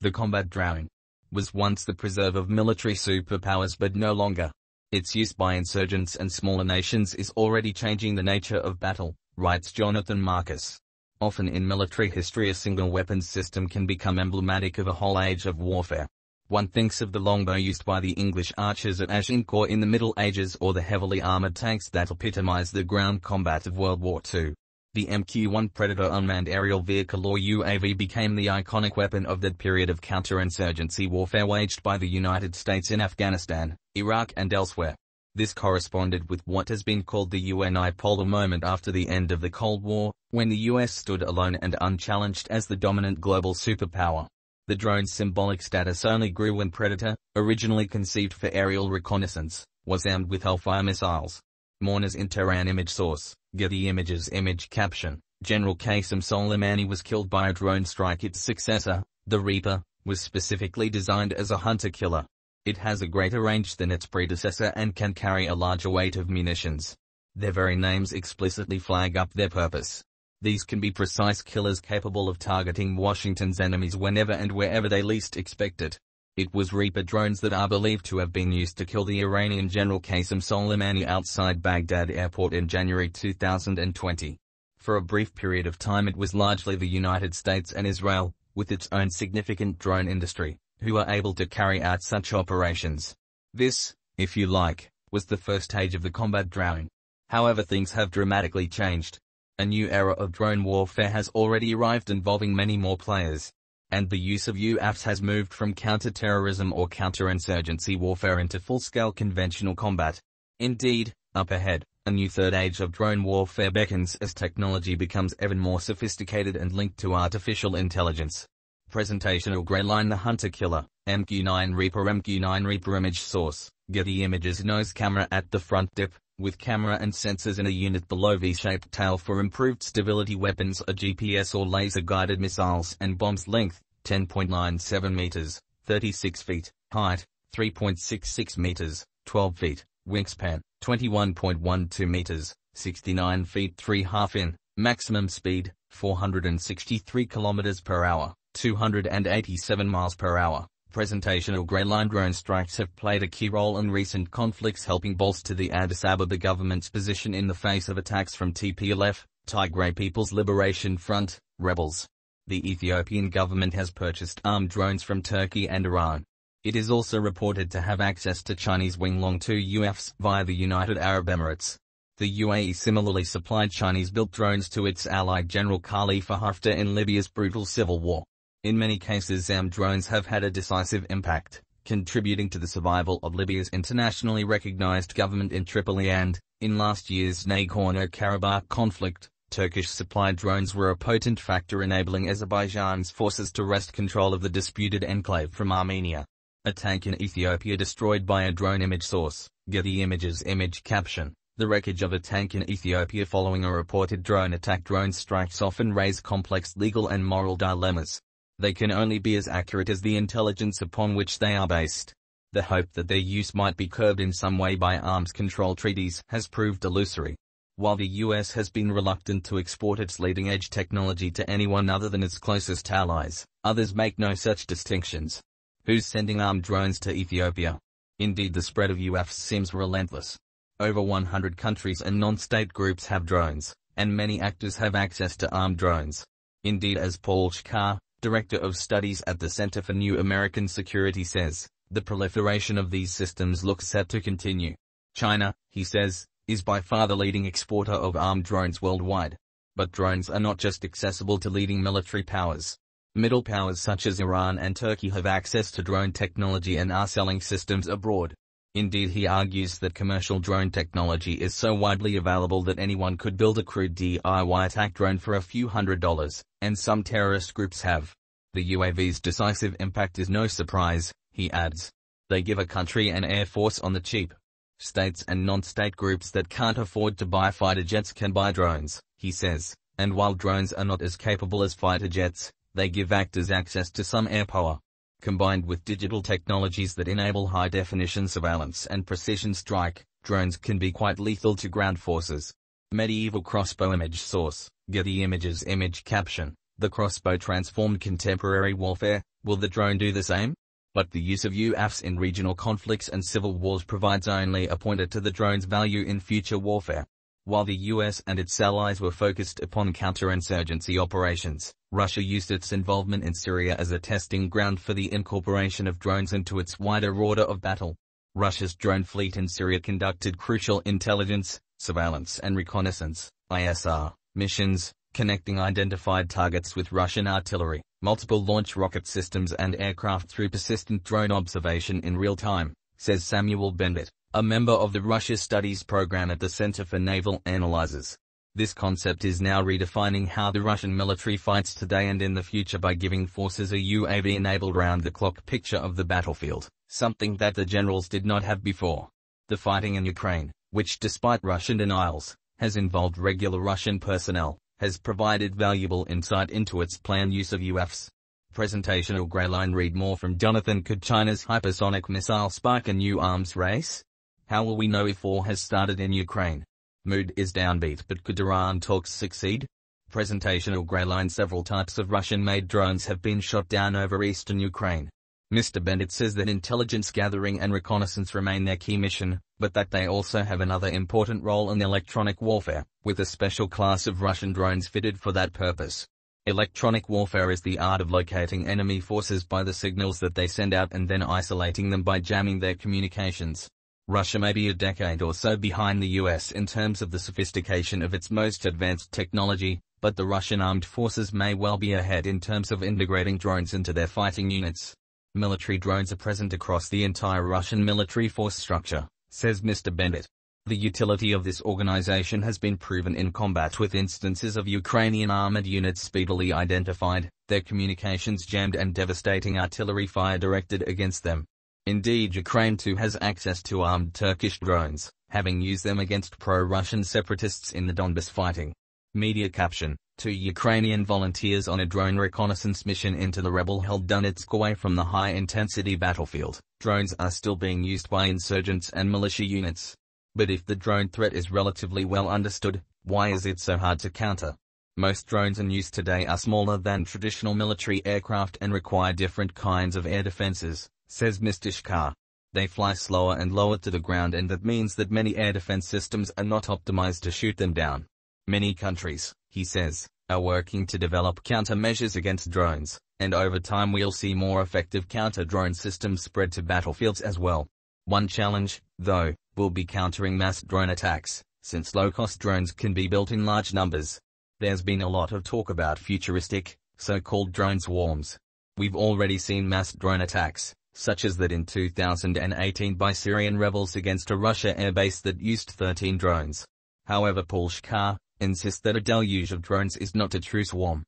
The combat drone was once the preserve of military superpowers but no longer. Its use by insurgents and smaller nations is already changing the nature of battle, writes Jonathan Marcus. Often in military history a single weapons system can become emblematic of a whole age of warfare. One thinks of the longbow used by the English archers at Agincourt in the Middle Ages or the heavily armored tanks that epitomize the ground combat of World War II. The MQ-1 Predator unmanned aerial vehicle or UAV became the iconic weapon of that period of counterinsurgency warfare waged by the United States in Afghanistan, Iraq and elsewhere. This corresponded with what has been called the unipolar moment after the end of the Cold War, when the US stood alone and unchallenged as the dominant global superpower. The drone's symbolic status only grew when Predator, originally conceived for aerial reconnaissance, was armed with Hellfire missiles. Mourner's in Tehran image source, Getty Images image caption, General Qasem Soleimani was killed by a drone strike. Its successor, the Reaper, was specifically designed as a hunter-killer. It has a greater range than its predecessor and can carry a larger weight of munitions. Their very names explicitly flag up their purpose. These can be precise killers capable of targeting Washington's enemies whenever and wherever they least expect it. It was Reaper drones that are believed to have been used to kill the Iranian General Qasem Soleimani outside Baghdad airport in January 2020. For a brief period of time it was largely the United States and Israel, with its own significant drone industry, who were able to carry out such operations. This, if you like, was the first age of the combat drone. However, things have dramatically changed. A new era of drone warfare has already arrived involving many more players. And the use of UAVs has moved from counter-terrorism or counterinsurgency warfare into full-scale conventional combat. Indeed, up ahead, a new third age of drone warfare beckons as technology becomes even more sophisticated and linked to artificial intelligence. Presentational Grey Line The Hunter-Killer, MQ-9 Reaper image source, Getty Images nose camera at the front tip, with camera and sensors in a unit below V-shaped tail for improved stability. Weapons are GPS or laser-guided missiles and bombs. Length, 10.97 meters, 36 feet, height, 3.66 meters, 12 feet, wingspan, 21.12 meters, 69 feet 3/2 in, maximum speed, 463 kilometers per hour, 287 miles per hour. Presentational Grey Line drone strikes have played a key role in recent conflicts, helping bolster the Addis Ababa government's position in the face of attacks from TPLF, Tigray People's Liberation Front, rebels. The Ethiopian government has purchased armed drones from Turkey and Iran. It is also reported to have access to Chinese Winglong 2 UAVs via the United Arab Emirates. The UAE similarly supplied Chinese-built drones to its ally General Khalifa Haftar in Libya's brutal civil war. In many cases armed drones have had a decisive impact, contributing to the survival of Libya's internationally recognized government in Tripoli and, in last year's Nagorno-Karabakh conflict, Turkish-supplied drones were a potent factor enabling Azerbaijan's forces to wrest control of the disputed enclave from Armenia. A tank in Ethiopia destroyed by a drone image source, Getty Images image caption. The wreckage of a tank in Ethiopia following a reported drone attack. Drone strikes often raise complex legal and moral dilemmas. They can only be as accurate as the intelligence upon which they are based. The hope that their use might be curbed in some way by arms control treaties has proved illusory. While the US has been reluctant to export its leading-edge technology to anyone other than its closest allies, others make no such distinctions. Who's sending armed drones to Ethiopia? Indeed, the spread of UAVs seems relentless. Over 100 countries and non-state groups have drones, and many actors have access to armed drones. Indeed, as Paul Shkar, Director of Studies at the Center for New American Security says, the proliferation of these systems looks set to continue. China, he says, is by far the leading exporter of armed drones worldwide. But drones are not just accessible to leading military powers. Middle powers such as Iran and Turkey have access to drone technology and are selling systems abroad. Indeed, he argues that commercial drone technology is so widely available that anyone could build a crude DIY attack drone for a few $100s, and some terrorist groups have. The UAV's decisive impact is no surprise, he adds. They give a country an air force on the cheap. States and non-state groups that can't afford to buy fighter jets can buy drones, he says, and while drones are not as capable as fighter jets, they give actors access to some air power. Combined with digital technologies that enable high-definition surveillance and precision strike, drones can be quite lethal to ground forces. Medieval crossbow image source, Getty Images image caption. The crossbow transformed contemporary warfare. Will the drone do the same? But the use of UAVs in regional conflicts and civil wars provides only a pointer to the drone's value in future warfare. While the US and its allies were focused upon counterinsurgency operations, Russia used its involvement in Syria as a testing ground for the incorporation of drones into its wider order of battle. Russia's drone fleet in Syria conducted crucial intelligence, surveillance and reconnaissance (ISR) missions, connecting identified targets with Russian artillery, multiple launch rocket systems and aircraft through persistent drone observation in real time, says Samuel Bendit, a member of the Russia Studies program at the Center for Naval Analyses. This concept is now redefining how the Russian military fights today and in the future by giving forces a UAV-enabled round-the-clock picture of the battlefield, something that the generals did not have before. The fighting in Ukraine, which despite Russian denials, has involved regular Russian personnel, has provided valuable insight into its planned use of UAVs. Presentational Greyline. Read more from Jonathan. Could China's hypersonic missile spark a new arms race? How will we know if war has started in Ukraine? Mood is downbeat, but could Iran talks succeed? Presentational Greyline. Several types of Russian-made drones have been shot down over eastern Ukraine. Mr. Bendit says that intelligence gathering and reconnaissance remain their key mission, but that they also have another important role in electronic warfare, with a special class of Russian drones fitted for that purpose. Electronic warfare is the art of locating enemy forces by the signals that they send out and then isolating them by jamming their communications. Russia may be a decade or so behind the US in terms of the sophistication of its most advanced technology, but the Russian armed forces may well be ahead in terms of integrating drones into their fighting units. Military drones are present across the entire Russian military force structure, says Mr. Bendit. The utility of this organization has been proven in combat, with instances of Ukrainian armored units speedily identified, their communications jammed and devastating artillery fire directed against them. Indeed, Ukraine too has access to armed Turkish drones, having used them against pro-Russian separatists in the Donbas fighting. Media caption: 2 Ukrainian volunteers on a drone reconnaissance mission into the rebel-held Donetsk. Away from the high-intensity battlefield, drones are still being used by insurgents and militia units. But if the drone threat is relatively well understood, why is it so hard to counter? Most drones in use today are smaller than traditional military aircraft and require different kinds of air defenses, says Mr. Shkar. They fly slower and lower to the ground, and that means that many air defense systems are not optimized to shoot them down. Many countries, he says, are working to develop countermeasures against drones, and over time we'll see more effective counter-drone systems spread to battlefields as well. One challenge, though, will be countering mass drone attacks, since low-cost drones can be built in large numbers. There's been a lot of talk about futuristic, so-called drone swarms. We've already seen mass drone attacks, such as that in 2018 by Syrian rebels against a Russia airbase that used 13 drones. However, Paul Shkar insists that a deluge of drones is not a true swarm.